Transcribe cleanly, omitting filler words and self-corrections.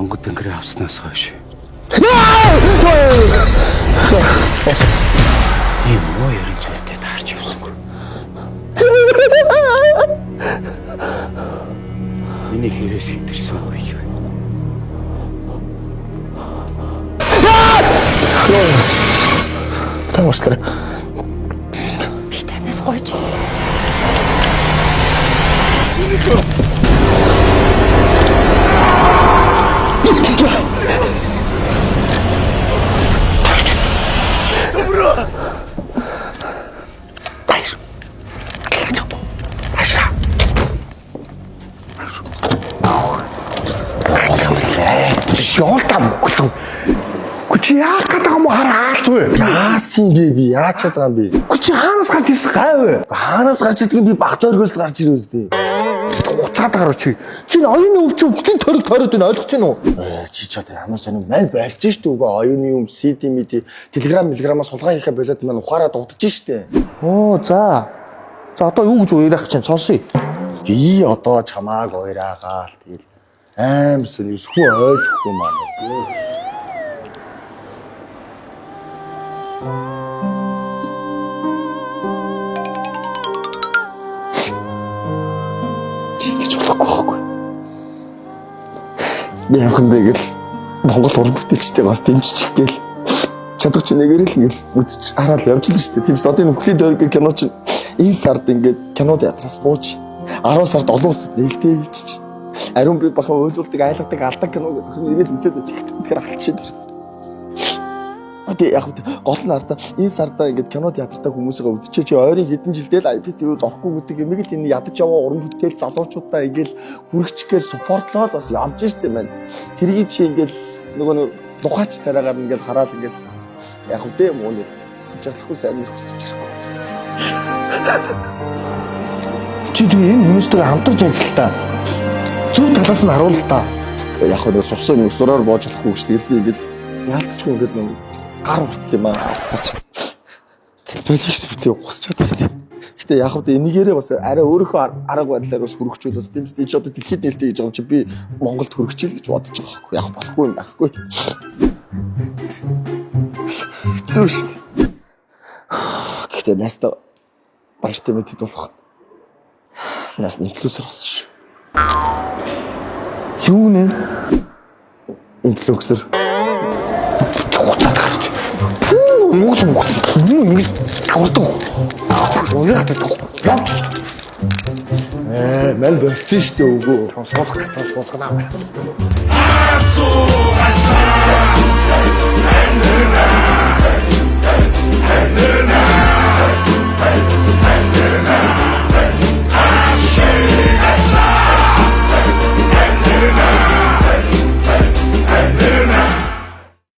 Онгод тэнгэрээ авснаас хойш. Ийм муу ярин зүйлтэй таарч явсангүй. Миний хэрээс хитэрсэн үе байна. Тамаслаа. Би танаас гойж. Ёолтам гүлүү. Чи яах гэдэг юм хараад вэ? Яасан би яаж чадаа би? Чи хаанаас гарч ирсэн гай вэ? Хаанаас гарч ирдэг би багт өргөөс л гарч ирвэ үстэй. Уцаад гараа чи. Чи оюуны өвчин бүтэн төрөл тойроод байна ойлгож байна уу? Чи ч одоо ямар сонир мань байлж штэ үгүй оюуны өв CD мэд телеграмаас сулгаан хийхэ болоод маань ухаараа дуудаж штэ. Оо за. За одоо юу гэж уярах чинь сонсъё. Би одоо чамааг уяраагаал тэгэл аим сонирс хүү ойлгохгүй маань. Чигч болохгүй байхгүй. Би явахандаа гэл Монгол уран бүтээлчтэй бас дэмжиж гээл чадах чи нэгээр л ингээл үзэж хараад явж л шүү дээ. Тиймээс одоо энэ бүхний дөрөв кино чинь энэ сард ингээд кино театраас бууж 10 сард олон улсад нээлттэй хийчих. Ариун би бахан ойлуулдаг айлгадаг алдаг кино гэх нэрэл үзээд өчигдэх тэгэхээр алчаад. Яг гол нь ардаа энэ сарда ингээд кино театртаа хүмүүсээ үзчихээ чи ойрын хэдэн жилдээ л IPTV-д орохгүй гэдэг юм ийг л энэ ядаж яваа уран бүтээл залуучуудаа ингээд хүрэгчгээр суппортлоод бас явж штэ маань. Тэргийг чи ингээд нөгөө лухаач цараагаар ингээд хараад ингээд яг үдэ юм уу хүсвчрлахгүй сайн нэр хүсвчрахгүй. Чи тийм энэ хүмүүстэй хамтарч ажиллаа. Зөв талаас нь харуул та. Яг нэг сурсан нэг сураар боож болохгүй гэж тэгэл би ингээд яалтчгүй ингээд нэг гар урт юм аа. Телевизэс битээ угасч чаддаг. Гэтэ яг хөө энийгээрээ бас арай өөрийнхөө арга байдлаар бас хүргэжүүлээс тийм ч чи одоо дэлхийд нээлттэй хийж байгаа юм чи би Монголд хүргэчихэл гэж бодож байгаа байхгүй. Яг болохгүй юм байхгүй. Хэцүү шүү дээ. Гэтэ настаа баяртай мэд болох. Нас инфлюенсер болсон шүү. Юу нэ? Инфлюенсер. Хуцаад гарч. Мууч ингэж тавардаг. Уяах гэдэг. Мань болцсон шүү дээ үгүй. Суулгах цаас суулгана.